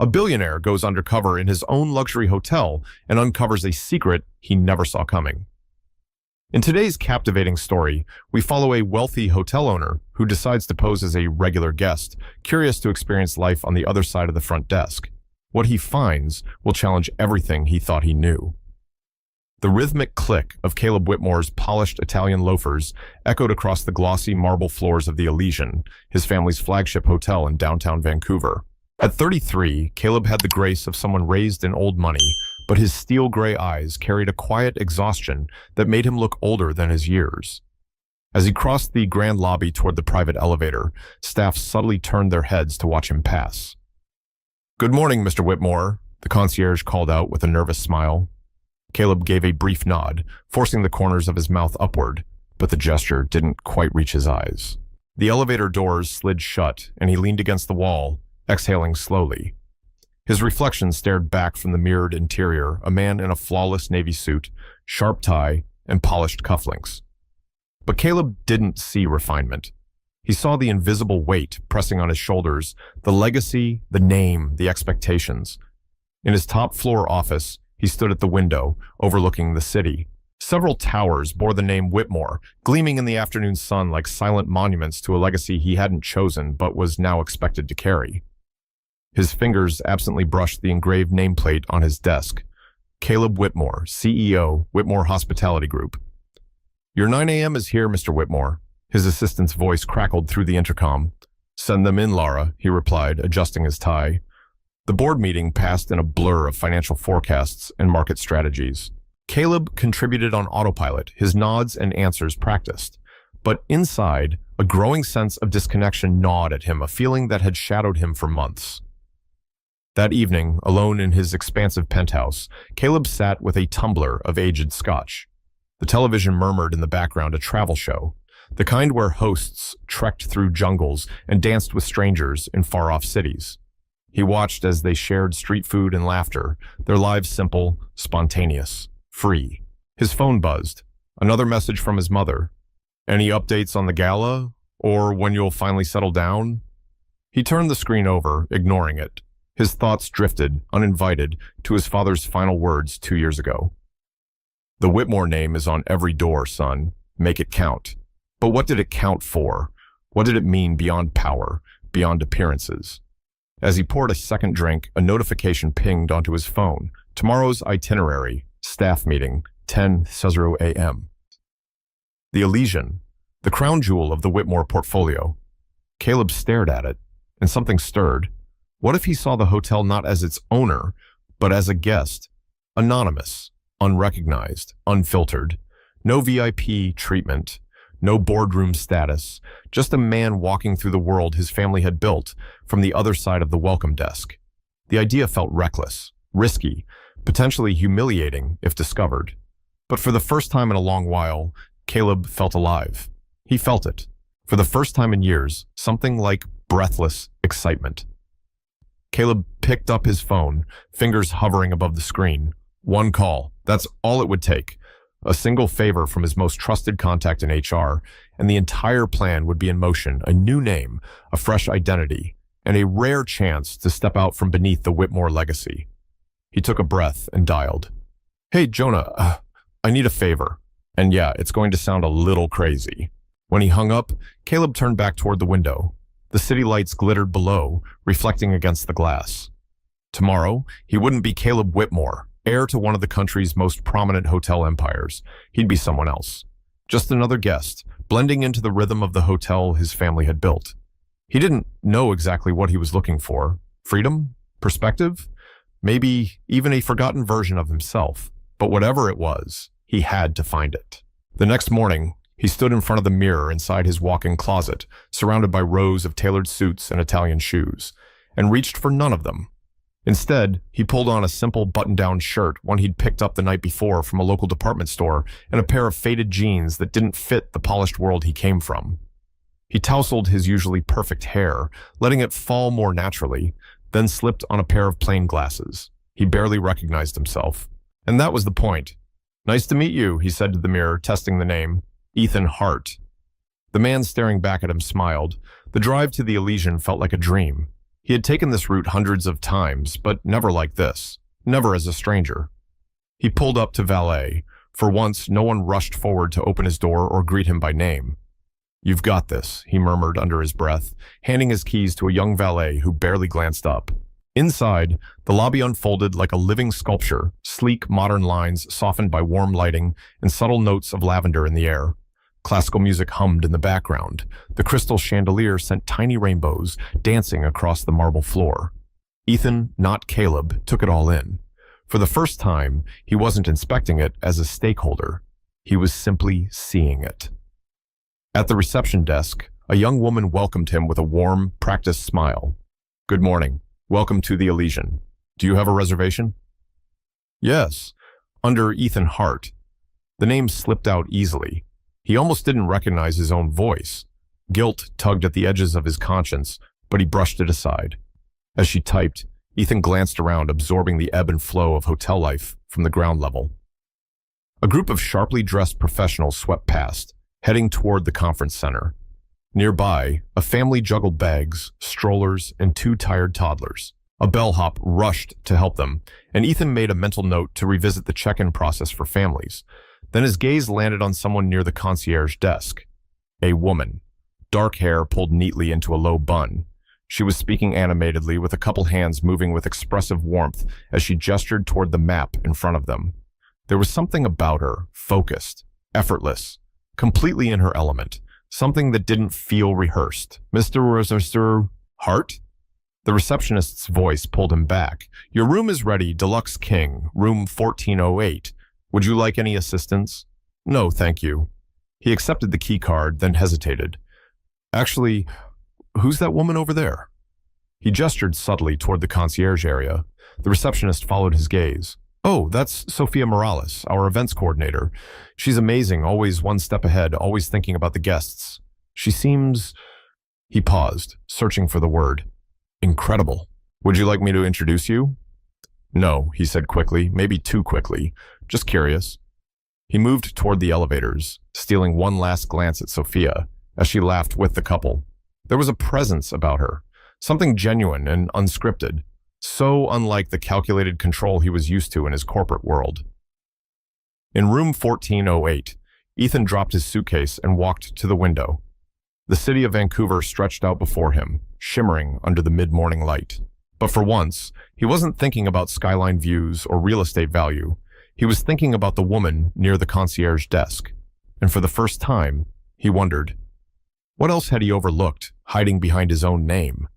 A billionaire goes undercover in his own luxury hotel and uncovers a secret he never saw coming. In today's captivating story, we follow a wealthy hotel owner who decides to pose as a regular guest, curious to experience life on the other side of the front desk. What he finds will challenge everything he thought he knew. The rhythmic click of Caleb Whitmore's polished Italian loafers echoed across the glossy marble floors of the Elysian, his family's flagship hotel in downtown Vancouver. At 33, Caleb had the grace of someone raised in old money, but his steel gray eyes carried a quiet exhaustion that made him look older than his years. As he crossed the grand lobby toward the private elevator, staff subtly turned their heads to watch him pass. "Good morning, Mr. Whitmore," the concierge called out with a nervous smile. Caleb gave a brief nod, forcing the corners of his mouth upward, but the gesture didn't quite reach his eyes. The elevator doors slid shut, and he leaned against the wall, exhaling slowly. His reflection stared back from the mirrored interior, a man in a flawless navy suit, sharp tie, and polished cufflinks. But Caleb didn't see refinement. He saw the invisible weight pressing on his shoulders, the legacy, the name, the expectations. In his top-floor office, he stood at the window, overlooking the city. Several towers bore the name Whitmore, gleaming in the afternoon sun like silent monuments to a legacy he hadn't chosen but was now expected to carry. His fingers absently brushed the engraved nameplate on his desk. Caleb Whitmore, CEO, Whitmore Hospitality Group. "Your 9 a.m. is here, Mr. Whitmore." His assistant's voice crackled through the intercom. "Send them in, Lara," he replied, adjusting his tie. The board meeting passed in a blur of financial forecasts and market strategies. Caleb contributed on autopilot, his nods and answers practiced. But inside, a growing sense of disconnection gnawed at him, a feeling that had shadowed him for months. That evening, alone in his expansive penthouse, Caleb sat with a tumbler of aged scotch. The television murmured in the background a travel show, the kind where hosts trekked through jungles and danced with strangers in far-off cities. He watched as they shared street food and laughter, their lives simple, spontaneous, free. His phone buzzed. Another message from his mother. "Any updates on the gala? Or when you'll finally settle down?" He turned the screen over, ignoring it. His thoughts drifted, uninvited, to his father's final words 2 years ago. "The Whitmore name is on every door, son. Make it count." But what did it count for? What did it mean beyond power, beyond appearances? As he poured a second drink, a notification pinged onto his phone. Tomorrow's itinerary, staff meeting, 10:00 a.m. The Elysian, the crown jewel of the Whitmore portfolio. Caleb stared at it, and something stirred. What if he saw the hotel not as its owner, but as a guest? Anonymous, unrecognized, unfiltered. No VIP treatment, no boardroom status, just a man walking through the world his family had built from the other side of the welcome desk. The idea felt reckless, risky, potentially humiliating if discovered. But for the first time in a long while, Caleb felt alive. He felt it. For the first time in years, something like breathless excitement. Caleb picked up his phone, fingers hovering above the screen. One call. That's all it would take. A single favor from his most trusted contact in HR, and the entire plan would be in motion, a new name, a fresh identity, and a rare chance to step out from beneath the Whitmore legacy. He took a breath and dialed. "Hey, Jonah, I need a favor." And yeah, it's going to sound a little crazy. When he hung up, Caleb turned back toward the window. The city lights glittered below, reflecting against the glass. Tomorrow, he wouldn't be Caleb Whitmore, heir to one of the country's most prominent hotel empires. He'd be someone else. Just another guest, blending into the rhythm of the hotel his family had built. He didn't know exactly what he was looking for. Freedom? Perspective? Maybe even a forgotten version of himself. But whatever it was, he had to find it. The next morning, he stood in front of the mirror inside his walk-in closet, surrounded by rows of tailored suits and Italian shoes, and reached for none of them. Instead, he pulled on a simple button-down shirt, one he'd picked up the night before from a local department store, and a pair of faded jeans that didn't fit the polished world he came from. He tousled his usually perfect hair, letting it fall more naturally, then slipped on a pair of plain glasses. He barely recognized himself. And that was the point. "Nice to meet you," he said to the mirror, testing the name. "Ethan Hart." The man staring back at him smiled. The drive to the Elysian felt like a dream. He had taken this route hundreds of times, but never like this. Never as a stranger. He pulled up to valet. For once, no one rushed forward to open his door or greet him by name. "You've got this," he murmured under his breath, handing his keys to a young valet who barely glanced up. Inside, the lobby unfolded like a living sculpture, sleek, modern lines softened by warm lighting and subtle notes of lavender in the air. Classical music hummed in the background. The crystal chandelier sent tiny rainbows dancing across the marble floor. Ethan, not Caleb, took it all in. For the first time, he wasn't inspecting it as a stakeholder. He was simply seeing it. At the reception desk, a young woman welcomed him with a warm, practiced smile. "Good morning. Welcome to the Elysian. Do you have a reservation?" "Yes, under Ethan Hart." The name slipped out easily. He almost didn't recognize his own voice. Guilt tugged at the edges of his conscience, but he brushed it aside. As she typed, Ethan glanced around, absorbing the ebb and flow of hotel life from the ground level. A group of sharply dressed professionals swept past, heading toward the conference center. Nearby, a family juggled bags, strollers, and 2 tired toddlers. A bellhop rushed to help them, and Ethan made a mental note to revisit the check-in process for families. Then his gaze landed on someone near the concierge desk. A woman. Dark hair pulled neatly into a low bun. She was speaking animatedly, with a couple hands moving with expressive warmth as she gestured toward the map in front of them. There was something about her, focused, effortless, completely in her element, something that didn't feel rehearsed. "Mr. Hart?" The receptionist's voice pulled him back. "Your room is ready, Deluxe King, room 1408. Would you like any assistance?" "No, thank you." He accepted the key card, then hesitated. "Actually, who's that woman over there?" He gestured subtly toward the concierge area. The receptionist followed his gaze. "Oh, that's Sophia Morales, our events coordinator. She's amazing, always one step ahead, always thinking about the guests. She seems..." He paused, searching for the word. "Incredible. Would you like me to introduce you?" "No," he said quickly, maybe too quickly. "Just curious." He moved toward the elevators, stealing one last glance at Sophia as she laughed with the couple. There was a presence about her, something genuine and unscripted, so unlike the calculated control he was used to in his corporate world. In room 1408, Ethan dropped his suitcase and walked to the window. The city of Vancouver stretched out before him, shimmering under the mid-morning light. But for once, he wasn't thinking about skyline views or real estate value. He was thinking about the woman near the concierge desk. And for the first time, he wondered, what else had he overlooked, hiding behind his own name?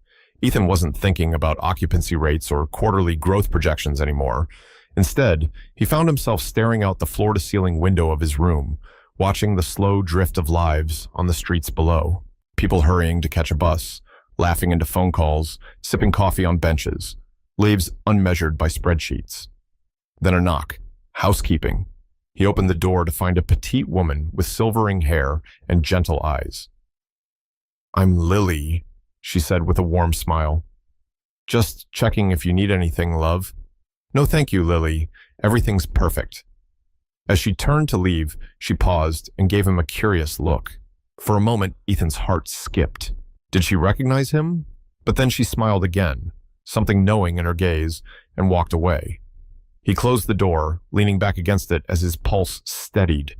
Ethan wasn't thinking about occupancy rates or quarterly growth projections anymore. Instead, he found himself staring out the floor-to-ceiling window of his room, watching the slow drift of lives on the streets below. People hurrying to catch a bus, laughing into phone calls, sipping coffee on benches, lives unmeasured by spreadsheets. Then a knock. Housekeeping. He opened the door to find a petite woman with silvering hair and gentle eyes. "I'm Lily," she said with a warm smile. "Just checking if you need anything, love." "No, thank you, Lily. Everything's perfect." As she turned to leave, she paused and gave him a curious look. For a moment, Ethan's heart skipped. Did she recognize him? But then she smiled again, something knowing in her gaze, and walked away. He closed the door, leaning back against it as his pulse steadied.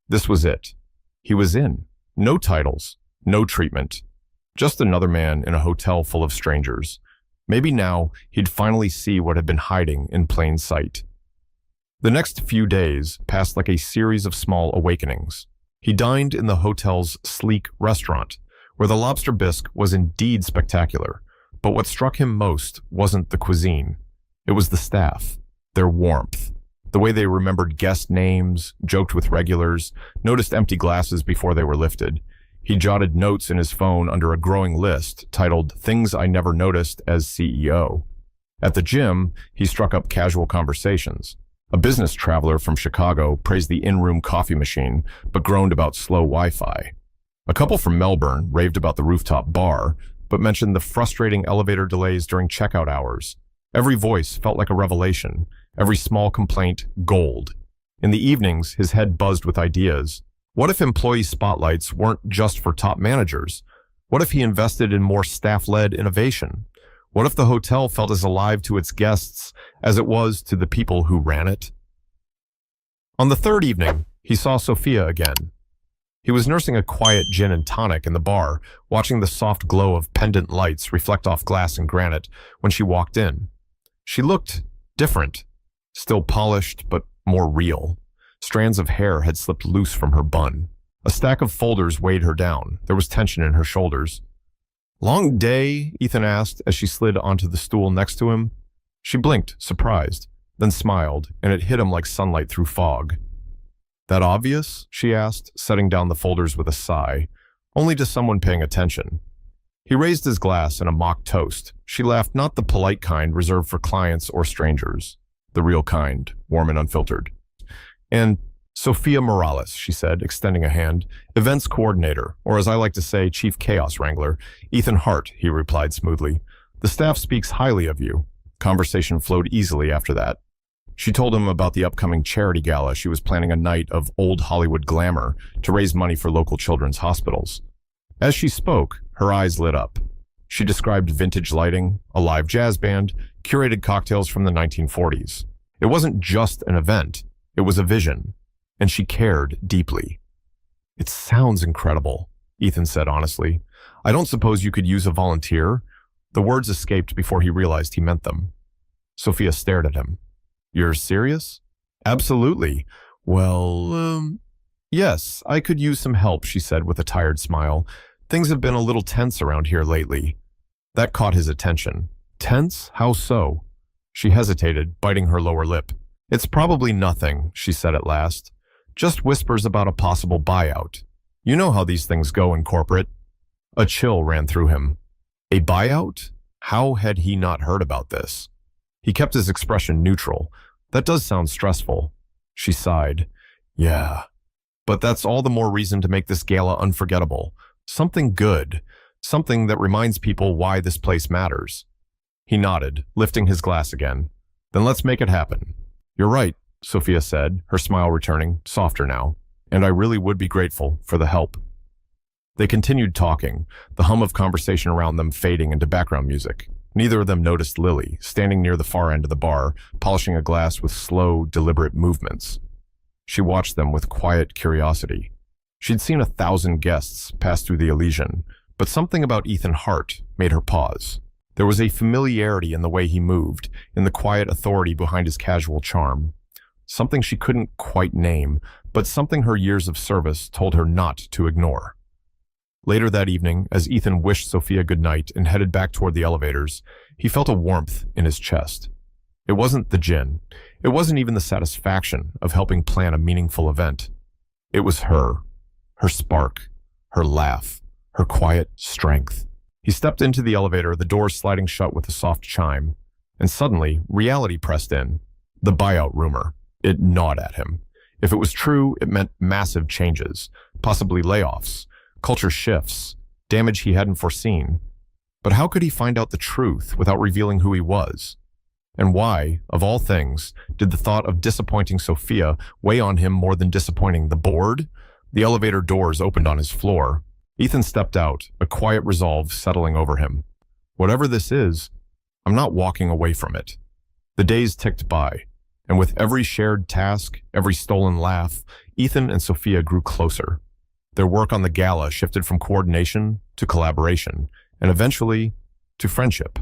This was it. He was in. No titles, no treatment. Just another man in a hotel full of strangers. Maybe now he'd finally see what had been hiding in plain sight. The next few days passed like a series of small awakenings. He dined in the hotel's sleek restaurant, where the lobster bisque was indeed spectacular. But what struck him most wasn't the cuisine. It was the staff. Their warmth, the way they remembered guest names, joked with regulars, noticed empty glasses before they were lifted. He jotted notes in his phone under a growing list titled "Things I Never Noticed as CEO." At the gym, he struck up casual conversations. A business traveler from Chicago praised the in-room coffee machine, but groaned about slow Wi-Fi. A couple from Melbourne raved about the rooftop bar, but mentioned the frustrating elevator delays during checkout hours. Every voice felt like a revelation. Every small complaint, gold. In the evenings, his head buzzed with ideas. What if employee spotlights weren't just for top managers? What if he invested in more staff-led innovation? What if the hotel felt as alive to its guests as it was to the people who ran it? On the third evening, he saw Sophia again. He was nursing a quiet gin and tonic in the bar, watching the soft glow of pendant lights reflect off glass and granite when she walked in. She looked different, still polished but more real. Strands of hair had slipped loose from her bun. A stack of folders weighed her down. There was tension in her shoulders. "Long day?" Ethan asked as she slid onto the stool next to him. She blinked, surprised, then smiled, and it hit him like sunlight through fog. "That obvious?" she asked, setting down the folders with a sigh, only to someone paying attention. He raised his glass in a mock toast. She laughed, not the polite kind reserved for clients or strangers. The real kind, warm and unfiltered. "And Sophia Morales," she said, extending a hand. "Events coordinator, or as I like to say, chief chaos wrangler. Ethan Hart," he replied smoothly. "The staff speaks highly of you." Conversation flowed easily after that. She told him about the upcoming charity gala. She was planning a night of old Hollywood glamour to raise money for local children's hospitals. As she spoke, her eyes lit up. She described vintage lighting, a live jazz band, curated cocktails from the 1940s. It wasn't just an event, it was a vision, and she cared deeply. "It sounds incredible," Ethan said honestly. "I don't suppose you could use a volunteer?" The words escaped before he realized he meant them. Sophia stared at him. "You're serious?" "Absolutely. Well, yes, I could use some help," she said with a tired smile. "Things have been a little tense around here lately." That caught his attention. "Tense? How so?" She hesitated, biting her lower lip. "It's probably nothing," she said at last. "Just whispers about a possible buyout. You know how these things go in corporate." A chill ran through him. A buyout? How had he not heard about this? He kept his expression neutral. "That does sound stressful." She sighed. "Yeah. But that's all the more reason to make this gala unforgettable. Something good. Something that reminds people why this place matters." He nodded, lifting his glass again. "Then let's make it happen." "You're right," Sophia said, her smile returning, softer now. "And I really would be grateful for the help." They continued talking, the hum of conversation around them fading into background music. Neither of them noticed Lily, standing near the far end of the bar, polishing a glass with slow, deliberate movements. She watched them with quiet curiosity. She'd seen 1,000 guests pass through the Elysian, but something about Ethan Hart made her pause. There was a familiarity in the way he moved, in the quiet authority behind his casual charm. Something she couldn't quite name, but something her years of service told her not to ignore. Later that evening, as Ethan wished Sophia good night and headed back toward the elevators, he felt a warmth in his chest. It wasn't the gin. It wasn't even the satisfaction of helping plan a meaningful event. It was her spark, her laugh, her quiet strength. He stepped into the elevator, the doors sliding shut with a soft chime, and suddenly reality pressed in. The buyout rumor. It gnawed at him. If it was true, it meant massive changes, possibly layoffs, culture shifts, damage he hadn't foreseen. But how could he find out the truth without revealing who he was? And why, of all things, did the thought of disappointing Sophia weigh on him more than disappointing the board? The elevator doors opened on his floor. Ethan stepped out, a quiet resolve settling over him. Whatever this is, I'm not walking away from it. The days ticked by, and with every shared task, every stolen laugh, Ethan and Sophia grew closer. Their work on the gala shifted from coordination to collaboration, and eventually to friendship.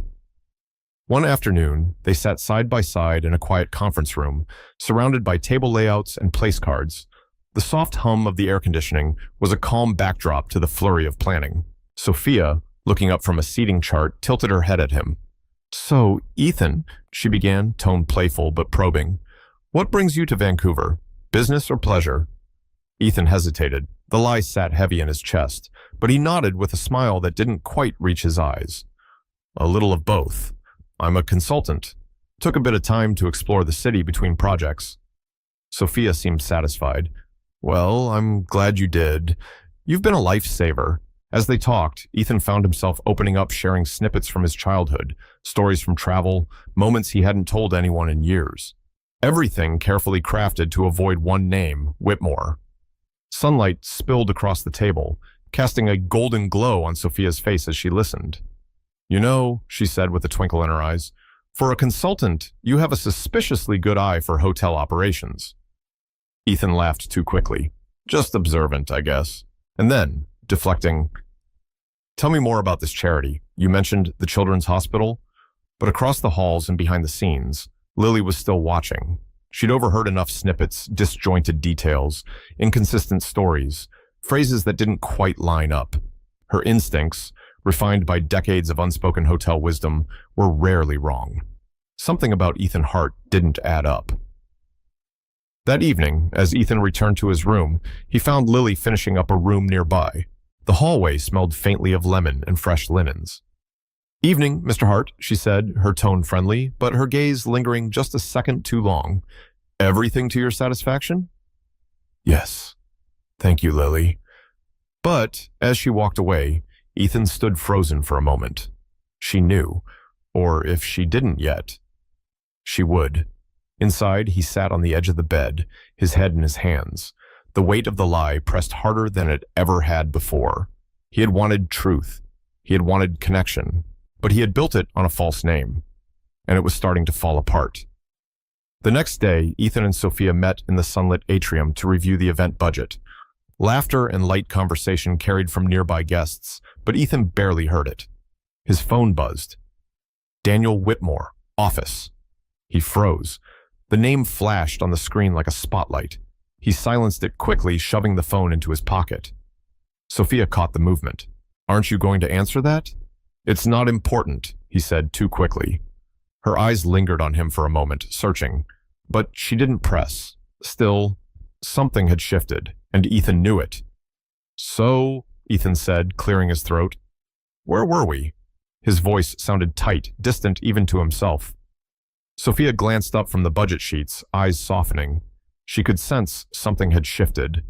One afternoon, they sat side by side in a quiet conference room, surrounded by table layouts and place cards. The soft hum of the air conditioning was a calm backdrop to the flurry of planning. Sophia, looking up from a seating chart, tilted her head at him. "So, Ethan," she began, tone playful but probing, "what brings you to Vancouver? Business or pleasure?" Ethan hesitated. The lie sat heavy in his chest, but he nodded with a smile that didn't quite reach his eyes. "A little of both. I'm a consultant. Took a bit of time to explore the city between projects." Sophia seemed satisfied. "Well, I'm glad you did. You've been a lifesaver." As they talked, Ethan found himself opening up, sharing snippets from his childhood, stories from travel, moments he hadn't told anyone in years. Everything carefully crafted to avoid one name, Whitmore. Sunlight spilled across the table, casting a golden glow on Sophia's face as she listened. You know, she said with a twinkle in her eyes, for a consultant, you have a suspiciously good eye for hotel operations. Ethan laughed too quickly. Just observant, I guess. And then, deflecting, tell me more about this charity. You mentioned the Children's Hospital? But across the halls and behind the scenes, Lily was still watching. She'd overheard enough snippets, disjointed details, inconsistent stories, phrases that didn't quite line up. Her instincts, refined by decades of unspoken hotel wisdom, were rarely wrong. Something about Ethan Hart didn't add up. That evening, as Ethan returned to his room, he found Lily finishing up a room nearby. The hallway smelled faintly of lemon and fresh linens. Evening, Mr. Hart, she said, her tone friendly, but her gaze lingering just a second too long. Everything to your satisfaction? Yes. Thank you, Lily. But, as she walked away, Ethan stood frozen for a moment. She knew, or if she didn't yet, she would. Inside, he sat on the edge of the bed, his head in his hands. The weight of the lie pressed harder than it ever had before. He had wanted truth. He had wanted connection. But he had built it on a false name, and it was starting to fall apart. The next day, Ethan and Sophia met in the sunlit atrium to review the event budget. Laughter and light conversation carried from nearby guests, but Ethan barely heard it. His phone buzzed. Daniel Whitmore, office. He froze. The name flashed on the screen like a spotlight. He silenced it quickly, shoving the phone into his pocket. Sophia caught the movement. Aren't you going to answer that? It's not important, he said too quickly. Her eyes lingered on him for a moment, searching, but she didn't press. Still, something had shifted, and Ethan knew it. So, Ethan said, clearing his throat, where were we? His voice sounded tight, distant even to himself. Sophia glanced up from the budget sheets, eyes softening. She could sense something had shifted.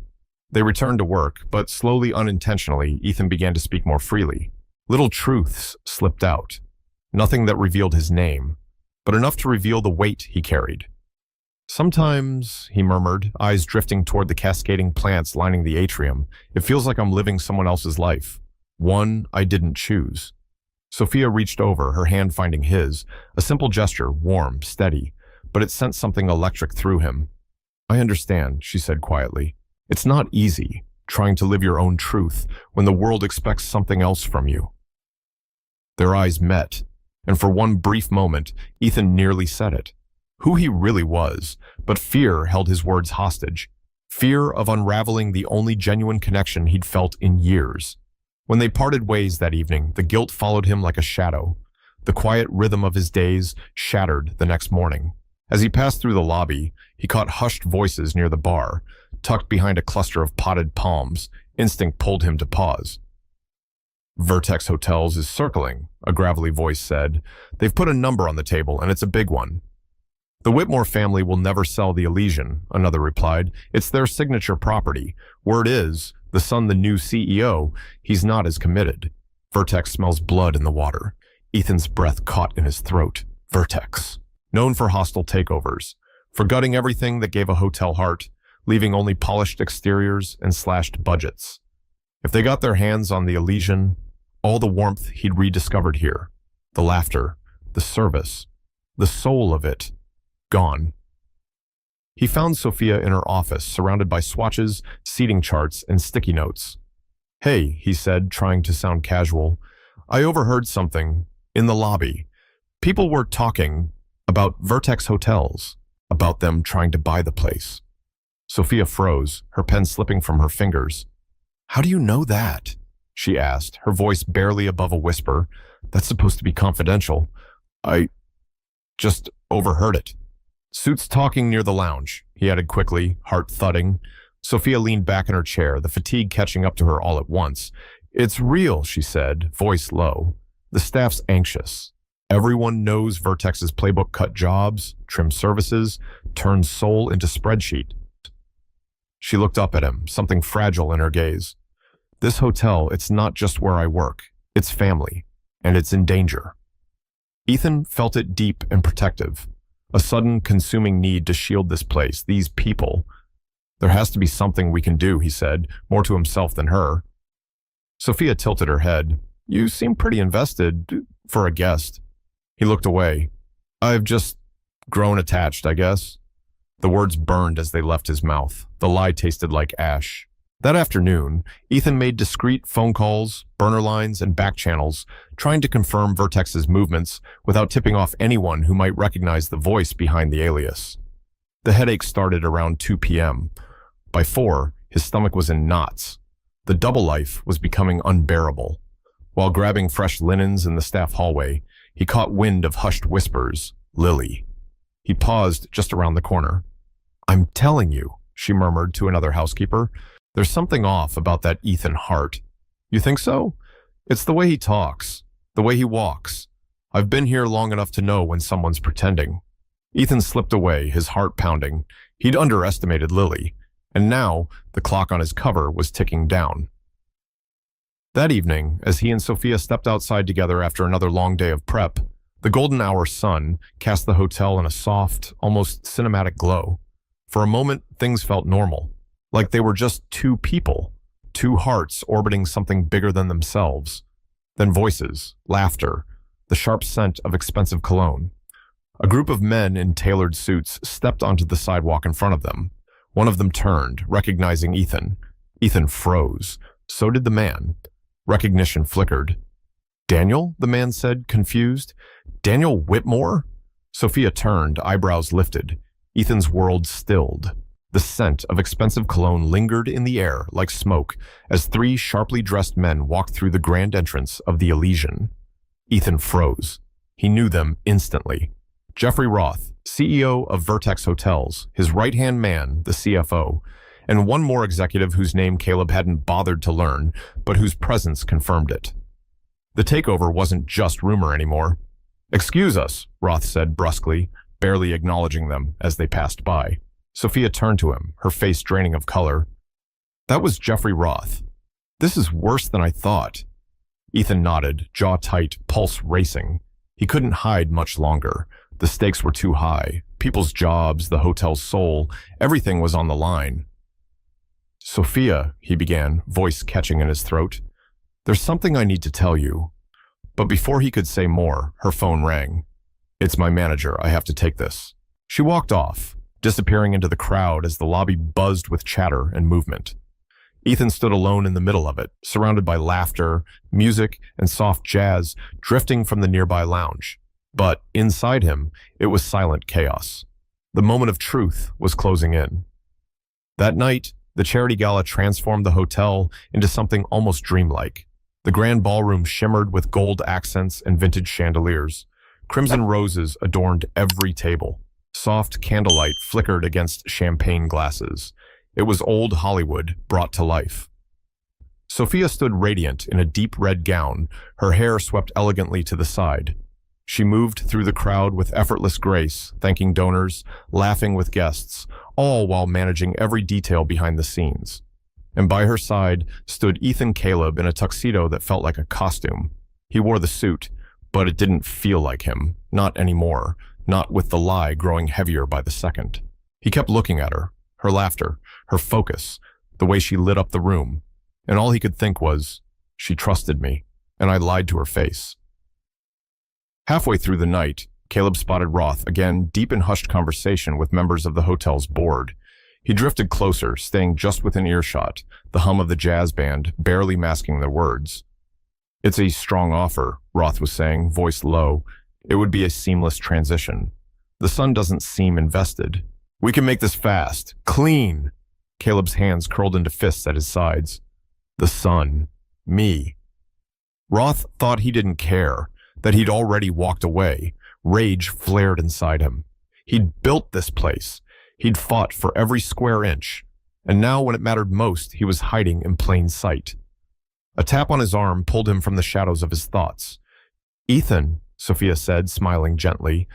They returned to work, but slowly, unintentionally, Ethan began to speak more freely. Little truths slipped out. Nothing that revealed his name, but enough to reveal the weight he carried. Sometimes, he murmured, eyes drifting toward the cascading plants lining the atrium, it feels like I'm living someone else's life. One I didn't choose. Sophia reached over, her hand finding his, a simple gesture, warm, steady, but it sent something electric through him. I understand, she said quietly. It's not easy, trying to live your own truth when the world expects something else from you. Their eyes met, and for one brief moment, Ethan nearly said it. Who he really was, but fear held his words hostage. Fear of unraveling the only genuine connection he'd felt in years. When they parted ways that evening, the guilt followed him like a shadow. The quiet rhythm of his days shattered the next morning. As he passed through the lobby, he caught hushed voices near the bar. Tucked behind a cluster of potted palms, instinct pulled him to pause. Vertex Hotels is circling, a gravelly voice said. They've put a number on the table, and it's a big one. The Whitmore family will never sell the Elysian, another replied. It's their signature property. Word is, the son the new CEO, he's not as committed. Vertex smells blood in the water. Ethan's breath caught in his throat. Vertex. Known for hostile takeovers, for gutting everything that gave a hotel heart, leaving only polished exteriors and slashed budgets. If they got their hands on the Elysian, all the warmth he'd rediscovered here, the laughter, the service, the soul of it, gone. He found Sophia in her office, surrounded by swatches, seating charts, and sticky notes. Hey, he said, trying to sound casual. I overheard something in the lobby. People were talking about Vertex Hotels, about them trying to buy the place. Sophia froze, her pen slipping from her fingers. How do you know that? She asked, her voice barely above a whisper. That's supposed to be confidential. I just overheard it. Suits talking near the lounge, he added quickly, heart thudding. Sophia leaned back in her chair, the fatigue catching up to her all at once. It's real, she said, voice low. The staff's anxious. Everyone knows Vertex's playbook cut jobs, trim services, turns soul into spreadsheet. She looked up at him, something fragile in her gaze. This hotel, it's not just where I work. It's family, and it's in danger. Ethan felt it deep and protective. A sudden, consuming need to shield this place, these people. There has to be something we can do, he said, more to himself than her. Sophia tilted her head. You seem pretty invested. For a guest. He looked away. I've just grown attached, I guess. The words burned as they left his mouth. The lie tasted like ash. That afternoon, Ethan made discreet phone calls, burner lines, and back channels, trying to confirm Vertex's movements without tipping off anyone who might recognize the voice behind the alias. The headache started around 2 p.m. By 4, his stomach was in knots. The double life was becoming unbearable. While grabbing fresh linens in the staff hallway, he caught wind of hushed whispers. Lily. He paused just around the corner. I'm telling you, she murmured to another housekeeper. There's something off about that Ethan Hart. You think so? It's the way he talks, the way he walks. I've been here long enough to know when someone's pretending. Ethan slipped away, his heart pounding. He'd underestimated Lily, and now the clock on his cover was ticking down. That evening, as he and Sophia stepped outside together after another long day of prep, the golden hour sun cast the hotel in a soft, almost cinematic glow. For a moment, things felt normal, like they were just two people, two hearts orbiting something bigger than themselves. Then voices, laughter, the sharp scent of expensive cologne. A group of men in tailored suits stepped onto the sidewalk in front of them. One of them turned, recognizing Ethan. Ethan froze. So did the man. Recognition flickered. Daniel? The man said, confused. Daniel Whitmore? Sophia turned, eyebrows lifted. Ethan's world stilled. The scent of expensive cologne lingered in the air like smoke as 3 sharply dressed men walked through the grand entrance of the Elysian. Ethan froze. He knew them instantly. Jeffrey Roth, CEO of Vertex Hotels, his right-hand man, the CFO, and one more executive whose name Caleb hadn't bothered to learn, but whose presence confirmed it. The takeover wasn't just rumor anymore. Excuse us, Roth said brusquely, barely acknowledging them as they passed by. Sophia turned to him, her face draining of color. That was Jeffrey Roth. This is worse than I thought. Ethan nodded, jaw tight, pulse racing. He couldn't hide much longer. The stakes were too high. People's jobs, the hotel's soul, everything was on the line. Sophia, he began, voice catching in his throat. There's something I need to tell you. But before he could say more, her phone rang. It's my manager. I have to take this. She walked off, disappearing into the crowd as the lobby buzzed with chatter and movement. Ethan stood alone in the middle of it, surrounded by laughter, music, and soft jazz drifting from the nearby lounge. But inside him, it was silent chaos. The moment of truth was closing in. That night, the charity gala transformed the hotel into something almost dreamlike. The grand ballroom shimmered with gold accents and vintage chandeliers. Crimson roses adorned every table. Soft candlelight flickered against champagne glasses. It was old Hollywood brought to life. Sophia stood radiant in a deep red gown, her hair swept elegantly to the side. She moved through the crowd with effortless grace, thanking donors, laughing with guests, all while managing every detail behind the scenes. And by her side stood Ethan Caleb in a tuxedo that felt like a costume. He wore the suit, but it didn't feel like him, not anymore, not with the lie growing heavier by the second. He kept looking at her, her laughter, her focus, the way she lit up the room, and all he could think was, she trusted me, and I lied to her face. Halfway through the night, Caleb spotted Roth again deep in hushed conversation with members of the hotel's board. He drifted closer, staying just within earshot, the hum of the jazz band barely masking their words. It's a strong offer, Roth was saying, voice low. It would be a seamless transition. The sun doesn't seem invested. We can make this fast, clean. Caleb's hands curled into fists at his sides. The sun. Me. Roth thought he didn't care, that he'd already walked away. Rage flared inside him. He'd built this place. He'd fought for every square inch. And now when it mattered most, he was hiding in plain sight. A tap on his arm pulled him from the shadows of his thoughts. Ethan, Sophia said, smiling gently,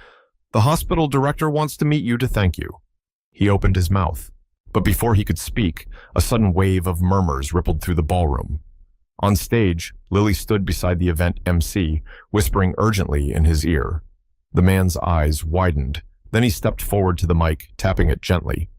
the hospital director wants to meet you to thank you. He opened his mouth, but before he could speak, a sudden wave of murmurs rippled through the ballroom. On stage, Lily stood beside the event MC, whispering urgently in his ear. The man's eyes widened. Then he stepped forward to the mic, tapping it gently.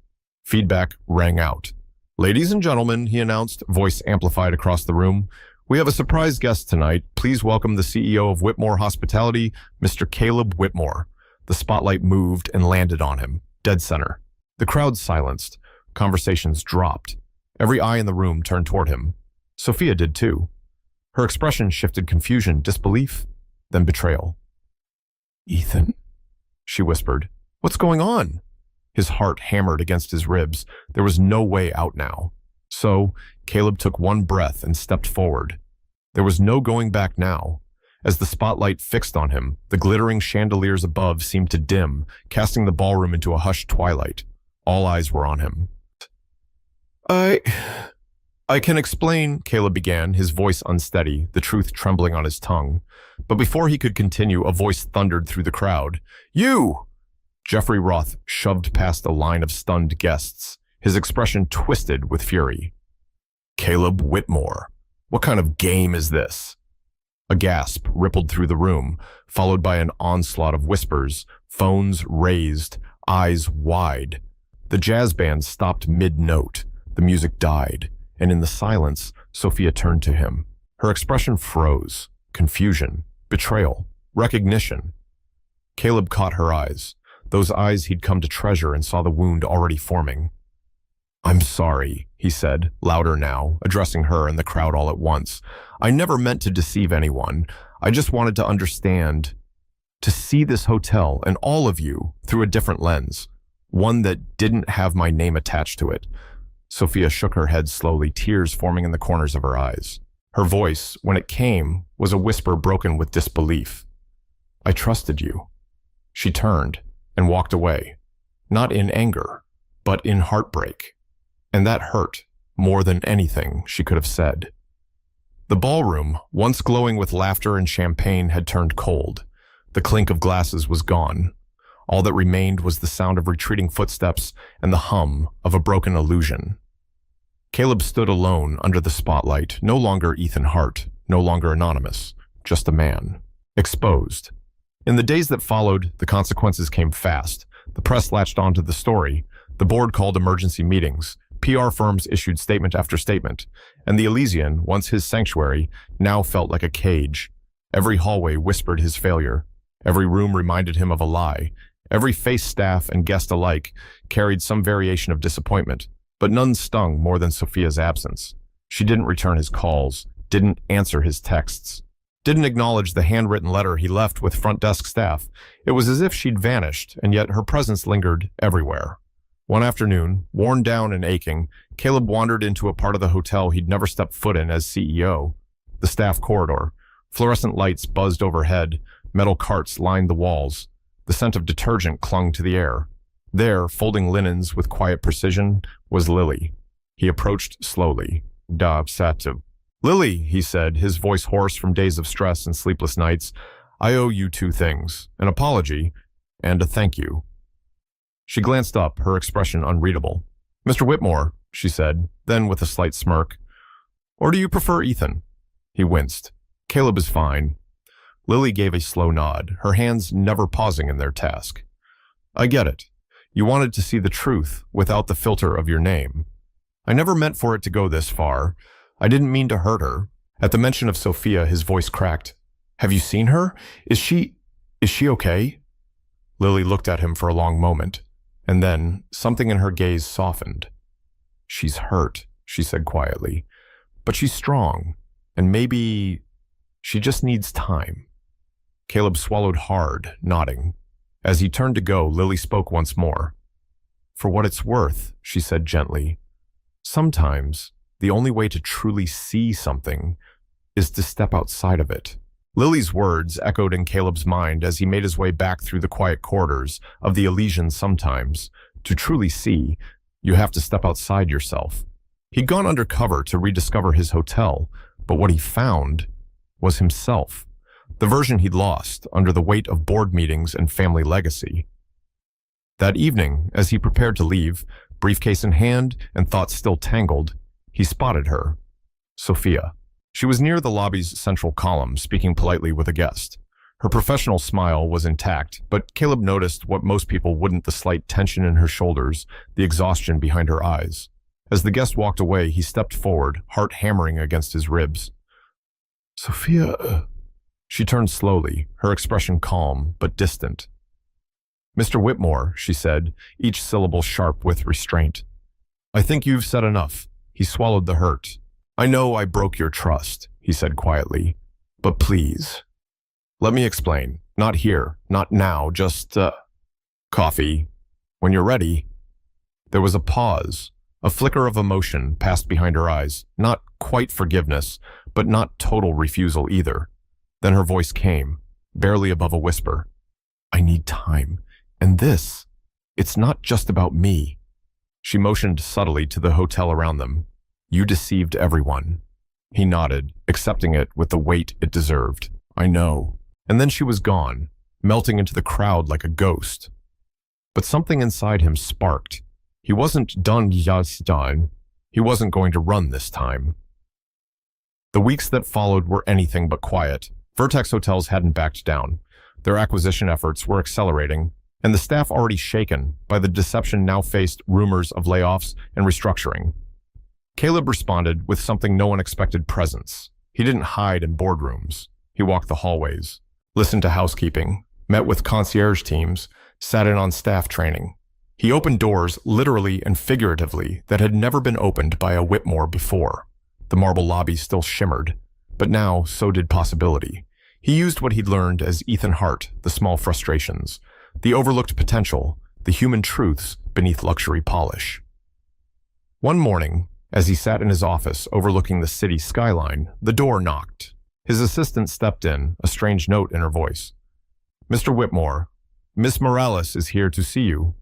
Feedback rang out. Ladies and gentlemen, he announced, voice amplified across the room, We have a surprise guest tonight. Please welcome the CEO of Whitmore Hospitality, Mr. Caleb Whitmore. The spotlight moved and landed on him, dead center. The crowd silenced. Conversations dropped. Every eye in the room turned toward him. Sophia did too. Her expression shifted confusion, disbelief, then betrayal. "Ethan," she whispered. "What's going on?" His heart hammered against his ribs. There was no way out now. So, Caleb took one breath and stepped forward. There was no going back now. As the spotlight fixed on him, the glittering chandeliers above seemed to dim, casting the ballroom into a hushed twilight. All eyes were on him. I can explain," Caleb began, his voice unsteady, the truth trembling on his tongue. But before he could continue, a voice thundered through the crowd. "You!" Jeffrey Roth shoved past a line of stunned guests, his expression twisted with fury. "Caleb Whitmore, what kind of game is this?" A gasp rippled through the room, followed by an onslaught of whispers, phones raised, eyes wide. The jazz band stopped mid-note. The music died, and in the silence, Sophia turned to him. Her expression froze. Confusion, betrayal, recognition. Caleb caught her eyes, those eyes he'd come to treasure, and saw the wound already forming. "I'm sorry," he said, louder now, addressing her and the crowd all at once. "I never meant to deceive anyone. I just wanted to understand, to see this hotel and all of you through a different lens, one that didn't have my name attached to it." Sophia shook her head slowly, tears forming in the corners of her eyes. Her voice, when it came, was a whisper broken with disbelief. "I trusted you." She turned and walked away, not in anger, but in heartbreak. And that hurt more than anything she could have said. The ballroom, once glowing with laughter and champagne, had turned cold. The clink of glasses was gone. All that remained was the sound of retreating footsteps and the hum of a broken illusion. Caleb stood alone under the spotlight, no longer Ethan Hart, no longer anonymous, just a man, exposed. In the days that followed, the consequences came fast. The press latched onto the story. The board called emergency meetings. PR firms issued statement after statement. And the Elysian, once his sanctuary, now felt like a cage. Every hallway whispered his failure. Every room reminded him of a lie. Every face, staff, and guest alike carried some variation of disappointment. But none stung more than Sophia's absence. She didn't return his calls, didn't answer his texts, didn't acknowledge the handwritten letter he left with front desk staff. It was as if she'd vanished, and yet her presence lingered everywhere. One afternoon, worn down and aching, Caleb wandered into a part of the hotel he'd never stepped foot in as CEO. The staff corridor. Fluorescent lights buzzed overhead, metal carts lined the walls. The scent of detergent clung to the air. There, folding linens with quiet precision, was Lily. He approached slowly. "Lily," he said, his voice hoarse from days of stress and sleepless nights, "I owe you two things, an apology and a thank you." She glanced up, her expression unreadable. "Mr. Whitmore," she said, then with a slight smirk, "or do you prefer Ethan?" He winced. "Caleb is fine." Lily gave a slow nod, her hands never pausing in their task. "I get it. You wanted to see the truth without the filter of your name. I never meant for it to go this far. I didn't mean to hurt her." At the mention of Sophia, his voice cracked. "Have you seen her? Is she okay?" Lily looked at him for a long moment, and then something in her gaze softened. "She's hurt," she said quietly, "but she's strong, and maybe she just needs time." Caleb swallowed hard, nodding. As he turned to go, Lily spoke once more. "For what it's worth," she said gently, "sometimes the only way to truly see something is to step outside of it." Lily's words echoed in Caleb's mind as he made his way back through the quiet corridors of the Elysian. Sometimes, to truly see, you have to step outside yourself. He'd gone undercover to rediscover his hotel, but what he found was himself. The version he'd lost under the weight of board meetings and family legacy. That evening, as he prepared to leave, briefcase in hand and thoughts still tangled, he spotted her. Sophia. She was near the lobby's central column, speaking politely with a guest. Her professional smile was intact, but Caleb noticed what most people wouldn't: the slight tension in her shoulders, the exhaustion behind her eyes. As the guest walked away, he stepped forward, heart hammering against his ribs. Sophia. She turned slowly, her expression calm but distant. Mr. Whitmore, she said, each syllable sharp with restraint. I think you've said enough. He swallowed the hurt. I know I broke your trust, he said quietly. But please, let me explain. Not here, not now, just, coffee. When you're ready. There was a pause. A flicker of emotion passed behind her eyes. Not quite forgiveness, but not total refusal either. Then her voice came, barely above a whisper. I need time. And this, it's not just about me. She motioned subtly to the hotel around them. You deceived everyone. He nodded, accepting it with the weight it deserved. I know. And then she was gone, melting into the crowd like a ghost. But something inside him sparked. He wasn't done yet done. He wasn't going to run this time. The weeks that followed were anything but quiet. Vertex Hotels hadn't backed down. Their acquisition efforts were accelerating, and the staff already shaken by the deception now faced rumors of layoffs and restructuring. Caleb responded with something no one expected: presence. He didn't hide in boardrooms. He walked the hallways, listened to housekeeping, met with concierge teams, sat in on staff training. He opened doors, literally and figuratively, that had never been opened by a Whitmore before. The marble lobby still shimmered, but now so did possibility. He used what he'd learned as Ethan Hart, the small frustrations, the overlooked potential, the human truths beneath luxury polish. One morning, as he sat in his office overlooking the city skyline, the door knocked. His assistant stepped in, a strange note in her voice. Mr. Whitmore, Miss Morales is here to see you.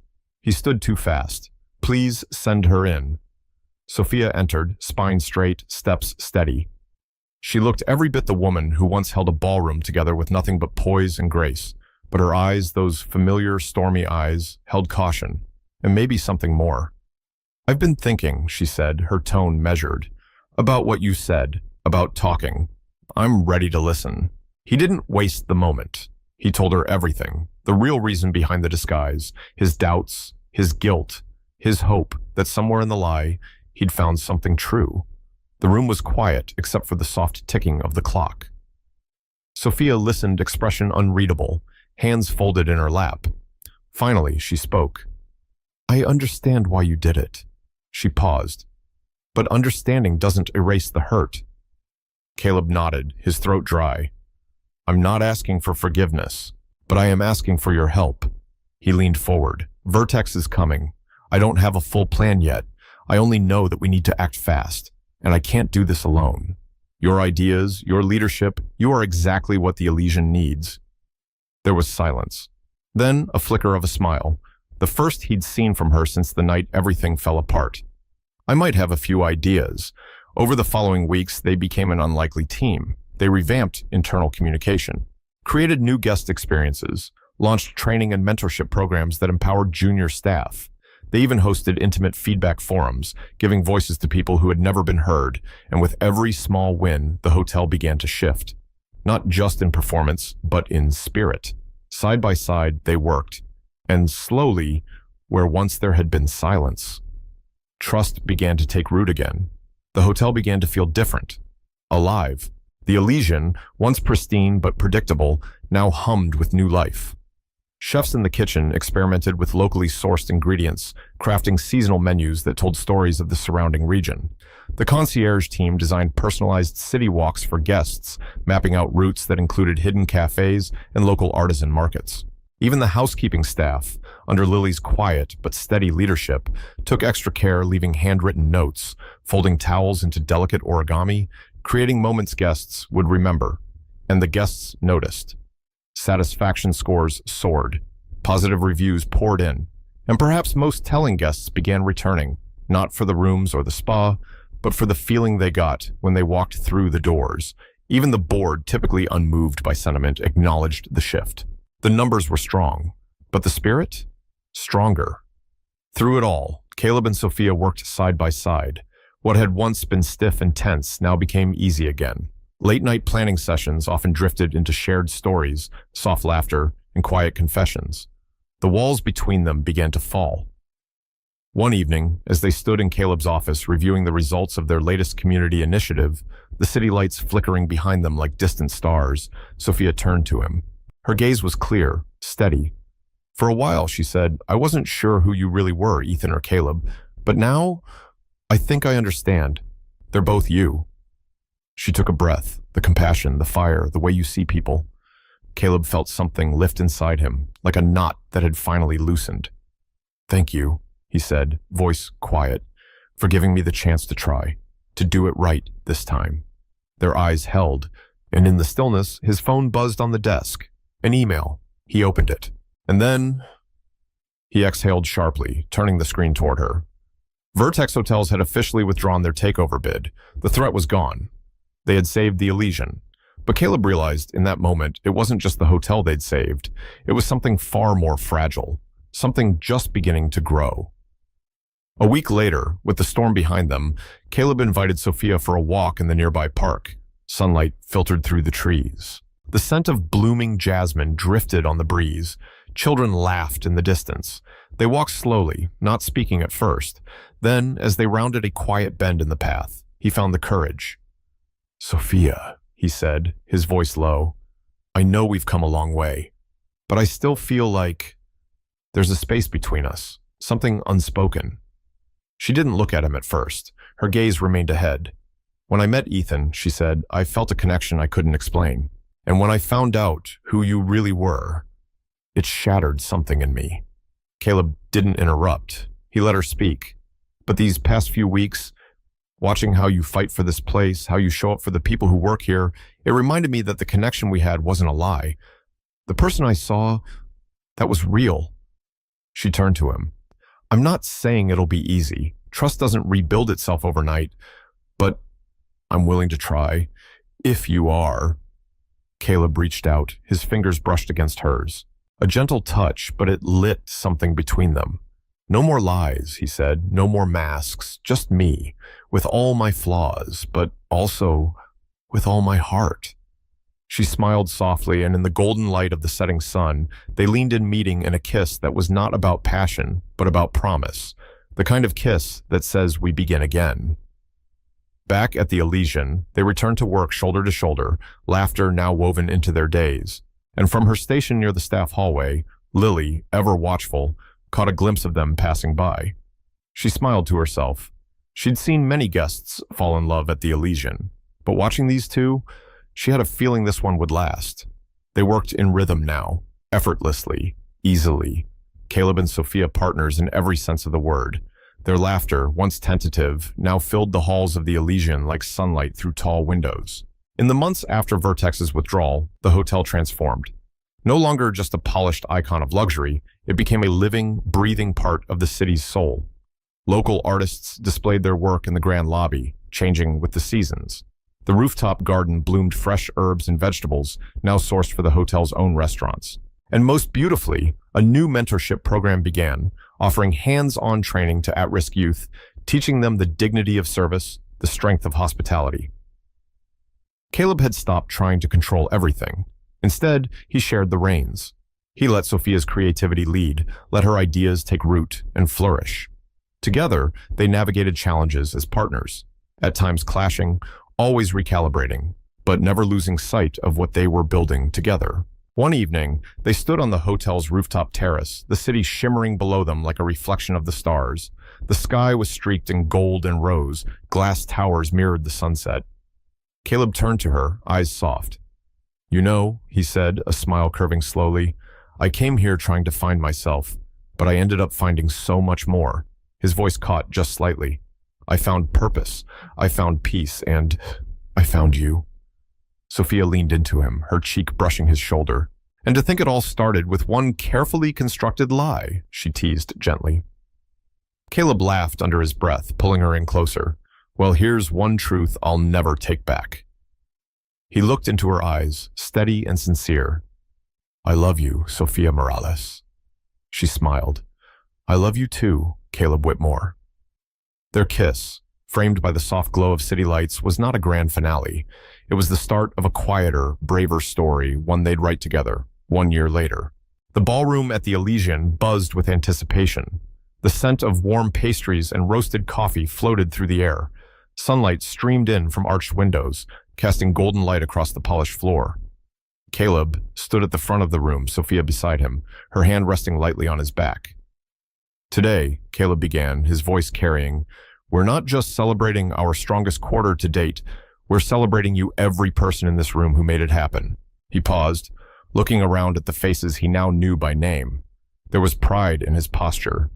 He stood too fast. Please send her in. Sophia entered, spine straight, steps steady. She looked every bit the woman who once held a ballroom together with nothing but poise and grace, but her eyes, those familiar, stormy eyes, held caution, and maybe something more. I've been thinking, she said, her tone measured, about what you said, about talking. I'm ready to listen. He didn't waste the moment. He told her everything, the real reason behind the disguise, his doubts, his guilt, his hope that somewhere in the lie, he'd found something true. The room was quiet except for the soft ticking of the clock. Sophia listened, expression unreadable, hands folded in her lap. Finally, she spoke. I understand why you did it. She paused. But understanding doesn't erase the hurt. Caleb nodded, his throat dry. I'm not asking for forgiveness, but I am asking for your help. He leaned forward. Vertex is coming. I don't have a full plan yet. I only know that we need to act fast, and I can't do this alone. Your ideas, your leadership, you are exactly what the Elysian needs. There was silence. Then a flicker of a smile, the first he'd seen from her since the night everything fell apart. I might have a few ideas. Over the following weeks, they became an unlikely team. They revamped internal communication, created new guest experiences, launched training and mentorship programs that empowered junior staff. They even hosted intimate feedback forums, giving voices to people who had never been heard, and with every small win, the hotel began to shift. Not just in performance, but in spirit. Side by side, they worked, and slowly, where once there had been silence, trust began to take root again. The hotel began to feel different, alive. The Elysian, once pristine but predictable, now hummed with new life. Chefs in the kitchen experimented with locally sourced ingredients, crafting seasonal menus that told stories of the surrounding region. The concierge team designed personalized city walks for guests, mapping out routes that included hidden cafes and local artisan markets. Even the housekeeping staff, under Lily's quiet but steady leadership, took extra care, leaving handwritten notes, folding towels into delicate origami, creating moments guests would remember. And the guests noticed. Satisfaction scores soared. Positive reviews poured in. And perhaps most telling guests began returning, not for the rooms or the spa, but for the feeling they got when they walked through the doors. Even the board, typically unmoved by sentiment, acknowledged the shift. The numbers were strong, but the spirit? Stronger. Through it all, Caleb and Sophia worked side by side. What had once been stiff and tense now became easy again. Late-night planning sessions often drifted into shared stories, soft laughter, and quiet confessions. The walls between them began to fall. One evening, as they stood in Caleb's office reviewing the results of their latest community initiative, the city lights flickering behind them like distant stars, Sophia turned to him. Her gaze was clear, steady. For a while, she said, I wasn't sure who you really were, Ethan or Caleb, but now I think I understand. They're both you. She took a breath, the compassion, the fire, the way you see people. Caleb felt something lift inside him, like a knot that had finally loosened. Thank you, he said, voice quiet, for giving me the chance to try, to do it right this time. Their eyes held, and in the stillness, his phone buzzed on the desk. An email. He opened it. And then he exhaled sharply, turning the screen toward her. Vertex Hotels had officially withdrawn their takeover bid. The threat was gone. They had saved the Elysian. But Caleb realized in that moment it wasn't just the hotel they'd saved. It was something far more fragile, something just beginning to grow. A week later, with the storm behind them, Caleb invited Sophia for a walk in the nearby park. Sunlight filtered through the trees. The scent of blooming jasmine drifted on the breeze. Children laughed in the distance. They walked slowly, not speaking at first. Then, as they rounded a quiet bend in the path, he found the courage. Sophia, he said, his voice low, I know we've come a long way, but I still feel like there's a space between us, something unspoken. She didn't look at him at first. Her gaze remained ahead. When I met Ethan, she said, I felt a connection I couldn't explain. And when I found out who you really were, it shattered something in me. Caleb didn't interrupt. He let her speak. But these past few weeks, watching how you fight for this place, how you show up for the people who work here, it reminded me that the connection we had wasn't a lie. The person I saw, that was real. She turned to him. I'm not saying it'll be easy. Trust doesn't rebuild itself overnight, but I'm willing to try. If you are. Caleb reached out, his fingers brushed against hers. A gentle touch, but it lit something between them. No more lies, he said, no more masks, just me, with all my flaws, but also with all my heart. She smiled softly, and in the golden light of the setting sun, they leaned in meeting in a kiss that was not about passion, but about promise, the kind of kiss that says we begin again. Back at the Elysian, they returned to work shoulder to shoulder, laughter now woven into their days. And from her station near the staff hallway, Lily, ever watchful, caught a glimpse of them passing by. She smiled to herself. She'd seen many guests fall in love at the Elysian, but watching these two, she had a feeling this one would last. They worked in rhythm now, effortlessly, easily. Caleb and Sophia partners in every sense of the word. Their laughter, once tentative, now filled the halls of the Elysian like sunlight through tall windows. In the months after Vertex's withdrawal, the hotel transformed. No longer just a polished icon of luxury, it became a living, breathing part of the city's soul. Local artists displayed their work in the grand lobby, changing with the seasons. The rooftop garden bloomed fresh herbs and vegetables, now sourced for the hotel's own restaurants. And most beautifully, a new mentorship program began, offering hands-on training to at-risk youth, teaching them the dignity of service, the strength of hospitality. Caleb had stopped trying to control everything. Instead, he shared the reins. He let Sophia's creativity lead, let her ideas take root and flourish. Together, they navigated challenges as partners, at times clashing, always recalibrating, but never losing sight of what they were building together. One evening, they stood on the hotel's rooftop terrace, the city shimmering below them like a reflection of the stars. The sky was streaked in gold and rose, glass towers mirrored the sunset. Caleb turned to her, eyes soft. You know, he said, a smile curving slowly, I came here trying to find myself, but I ended up finding so much more. His voice caught just slightly. I found purpose, I found peace, and I found you. Sophia leaned into him, her cheek brushing his shoulder. And to think it all started with one carefully constructed lie, she teased gently. Caleb laughed under his breath, pulling her in closer. Well, here's one truth I'll never take back. He looked into her eyes, steady and sincere. I love you, Sophia Morales. She smiled. I love you too, Caleb Whitmore. Their kiss, framed by the soft glow of city lights, was not a grand finale. It was the start of a quieter, braver story, one they'd write together, 1 year later. The ballroom at the Elysian buzzed with anticipation. The scent of warm pastries and roasted coffee floated through the air. Sunlight streamed in from arched windows, casting golden light across the polished floor. Caleb stood at the front of the room, Sophia beside him, her hand resting lightly on his back. Today, Caleb began, his voice carrying, we're not just celebrating our strongest quarter to date, we're celebrating you, every person in this room who made it happen. He paused, looking around at the faces he now knew by name. There was pride in his posture,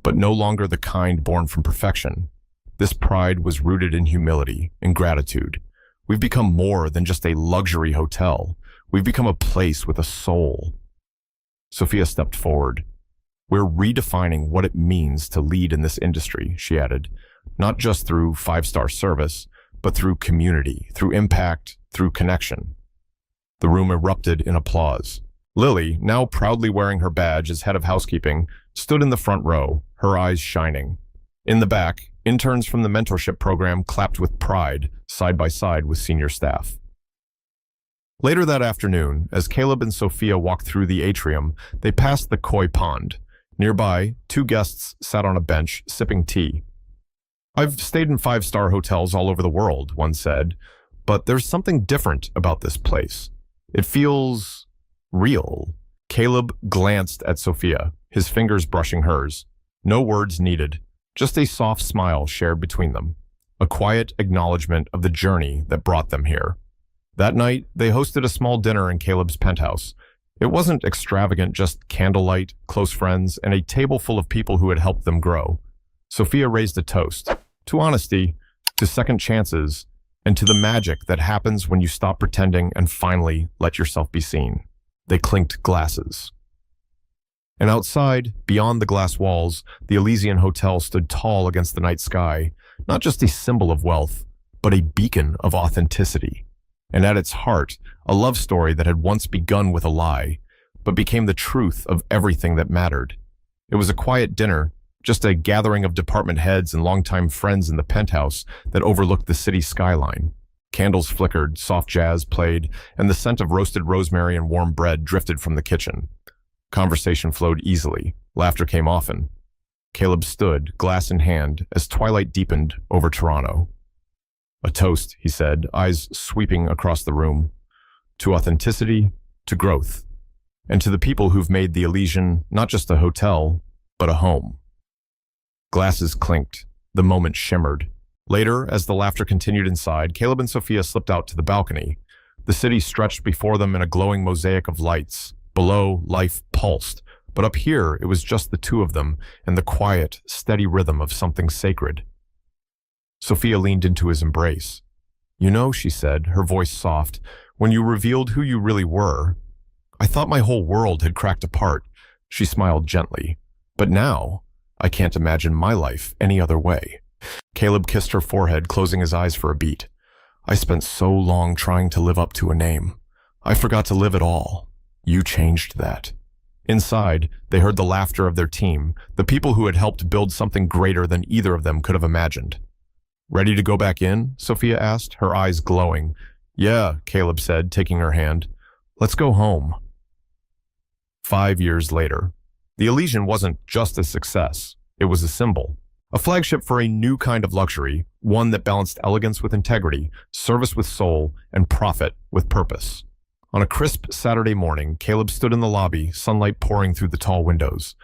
but no longer the kind born from perfection. This pride was rooted in humility, in gratitude. We've become more than just a luxury hotel. We've become a place with a soul. Sophia stepped forward. We're redefining what it means to lead in this industry, she added, not just through five-star service, but through community, through impact, through connection. The room erupted in applause. Lily, now proudly wearing her badge as head of housekeeping, stood in the front row, her eyes shining. In the back, interns from the mentorship program clapped with pride, side by side with senior staff. Later that afternoon, as Caleb and Sophia walked through the atrium, they passed the koi pond. Nearby, two guests sat on a bench, sipping tea. I've stayed in five-star hotels all over the world, one said, but there's something different about this place. It feels real. Caleb glanced at Sophia, his fingers brushing hers. No words needed, just a soft smile shared between them, a quiet acknowledgement of the journey that brought them here. That night, they hosted a small dinner in Caleb's penthouse. It wasn't extravagant, just candlelight, close friends, and a table full of people who had helped them grow. Sophia raised a toast to honesty, to second chances, and to the magic that happens when you stop pretending and finally let yourself be seen. They clinked glasses. And outside, beyond the glass walls, the Elysian Hotel stood tall against the night sky, not just a symbol of wealth, but a beacon of authenticity. And at its heart, a love story that had once begun with a lie, but became the truth of everything that mattered. It was a quiet dinner, just a gathering of department heads and longtime friends in the penthouse that overlooked the city skyline. Candles flickered, soft jazz played, and the scent of roasted rosemary and warm bread drifted from the kitchen. Conversation flowed easily. Laughter came often. Caleb stood, glass in hand, as twilight deepened over Toronto. A toast, he said, eyes sweeping across the room. To authenticity, to growth, and to the people who've made the Elysian not just a hotel, but a home. Glasses clinked. The moment shimmered. Later, as the laughter continued inside, Caleb and Sophia slipped out to the balcony. The city stretched before them in a glowing mosaic of lights. Below, life pulsed, but up here it was just the two of them and the quiet, steady rhythm of something sacred. Sophia leaned into his embrace. You know, she said, her voice soft, when you revealed who you really were, I thought my whole world had cracked apart. She smiled gently. But now, I can't imagine my life any other way. Caleb kissed her forehead, closing his eyes for a beat. I spent so long trying to live up to a name. I forgot to live at all. You changed that. Inside, they heard the laughter of their team, the people who had helped build something greater than either of them could have imagined. Ready to go back in? Sophia asked, her eyes glowing. Yeah, Caleb said, taking her hand. Let's go home. 5 years later. The Elysian wasn't just a success. It was a symbol. A flagship for a new kind of luxury, one that balanced elegance with integrity, service with soul, and profit with purpose. On a crisp Saturday morning, Caleb stood in the lobby, sunlight pouring through the tall windows.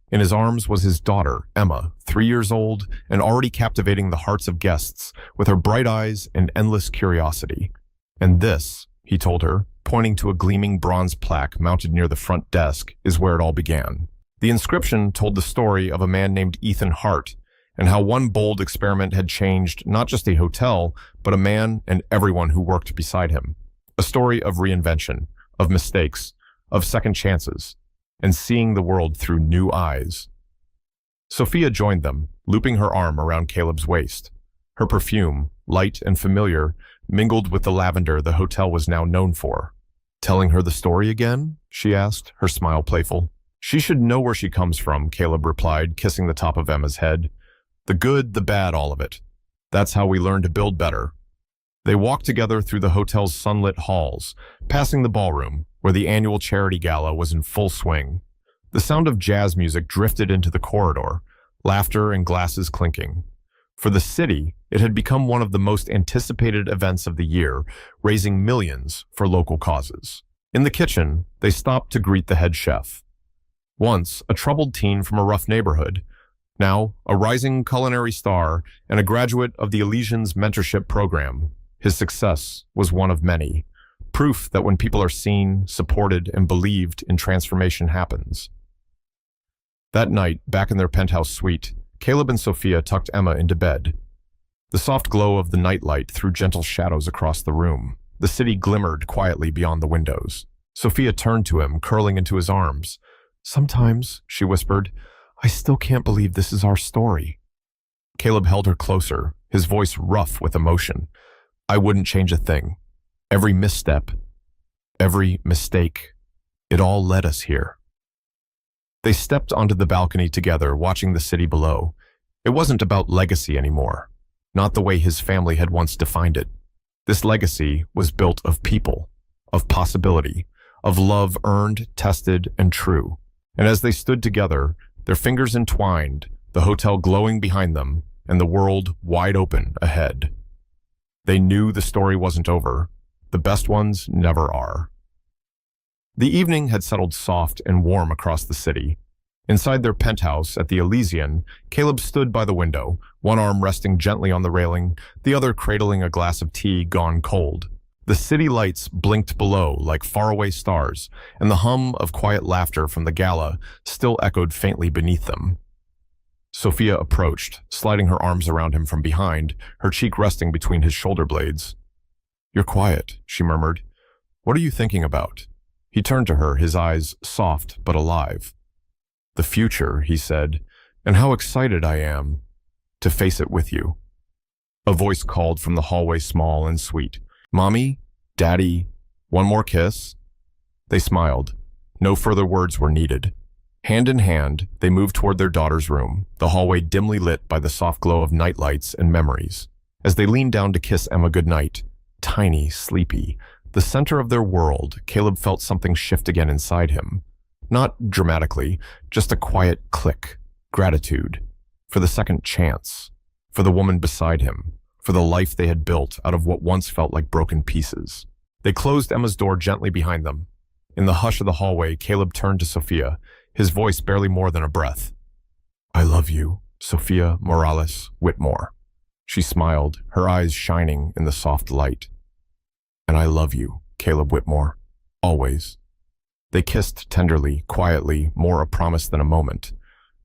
In his arms was his daughter, Emma, 3 years old and already captivating the hearts of guests with her bright eyes and endless curiosity. And this, he told her, pointing to a gleaming bronze plaque mounted near the front desk, is where it all began. The inscription told the story of a man named Ethan Hart and how one bold experiment had changed not just a hotel, but a man and everyone who worked beside him. A story of reinvention, of mistakes, of second chances, and seeing the world through new eyes. Sophia joined them, looping her arm around Caleb's waist. Her perfume, light and familiar, mingled with the lavender the hotel was now known for. Telling her the story again? She asked, her smile playful. She should know where she comes from, Caleb replied, kissing the top of Emma's head. The good, the bad, all of it. That's how we learn to build better. They walked together through the hotel's sunlit halls, passing the ballroom, where the annual charity gala was in full swing. The sound of jazz music drifted into the corridor. laughter and glasses clinking. For the city, it had become one of the most anticipated events of the year, raising millions for local causes. In the kitchen, they stopped to greet the head chef. Once a troubled teen from a rough neighborhood, now a rising culinary star and a graduate of the Elysian's mentorship program, his success was one of many. Proof that when people are seen, supported, and believed in, transformation happens. That night, back in their penthouse suite, Caleb and Sophia tucked Emma into bed. The soft glow of the nightlight threw gentle shadows across the room. The city glimmered quietly beyond the windows. Sophia turned to him, curling into his arms. "Sometimes," she whispered, "I still can't believe this is our story." Caleb held her closer, his voice rough with emotion. "I wouldn't change a thing. Every misstep, every mistake, it all led us here." They stepped onto the balcony together, watching the city below. It wasn't about legacy anymore, not the way his family had once defined it. This legacy was built of people, of possibility, of love earned, tested, and true. And as they stood together, their fingers entwined, the hotel glowing behind them, and the world wide open ahead, they knew the story wasn't over. The best ones never are. The evening had settled soft and warm across the city. Inside their penthouse at the Elysian, Caleb stood by the window, one arm resting gently on the railing, the other cradling a glass of tea gone cold. The city lights blinked below like faraway stars, and the hum of quiet laughter from the gala still echoed faintly beneath them. Sophia approached, sliding her arms around him from behind, her cheek resting between his shoulder blades. "You're quiet," she murmured. "What are you thinking about?" He turned to her, his eyes soft but alive. "The future," he said, "and how excited I am to face it with you." A voice called from the hallway, small and sweet. "Mommy? Daddy? One more kiss?" They smiled. No further words were needed. Hand in hand, they moved toward their daughter's room, the hallway dimly lit by the soft glow of nightlights and memories. As they leaned down to kiss Emma goodnight, tiny, sleepy, the center of their world, Caleb felt something shift again inside him. Not dramatically, just a quiet click. Gratitude. For the second chance. For the woman beside him. For the life they had built out of what once felt like broken pieces. They closed Emma's door gently behind them. In the hush of the hallway, Caleb turned to Sophia, his voice barely more than a breath. "I love you, Sophia Morales Whitmore." She smiled, her eyes shining in the soft light. "And I love you, Caleb Whitmore, always." They kissed tenderly, quietly, more a promise than a moment.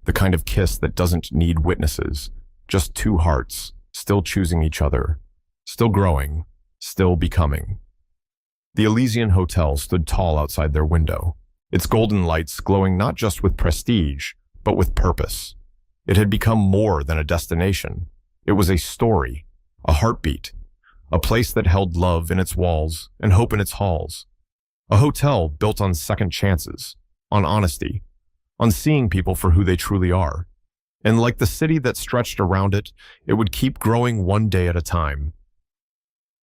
The kind of kiss that doesn't need witnesses, just two hearts, still choosing each other, still growing, still becoming. The Elysian Hotel stood tall outside their window, its golden lights glowing not just with prestige, but with purpose. It had become more than a destination. It was a story, a heartbeat, a place that held love in its walls and hope in its halls. A hotel built on second chances, on honesty, on seeing people for who they truly are. And like the city that stretched around it, it would keep growing one day at a time.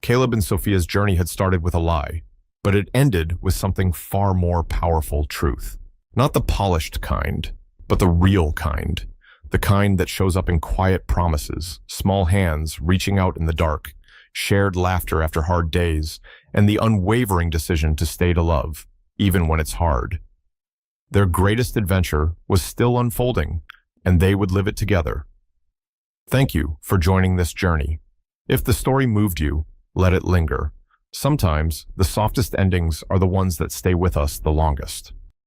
Caleb and Sophia's journey had started with a lie, but it ended with something far more powerful: truth. Not the polished kind, but the real kind. The kind that shows up in quiet promises, small hands reaching out in the dark, shared laughter after hard days, and the unwavering decision to stay to love, even when it's hard. Their greatest adventure was still unfolding, and they would live it together. Thank you for joining this journey. If the story moved you, let it linger. Sometimes the softest endings are the ones that stay with us the longest.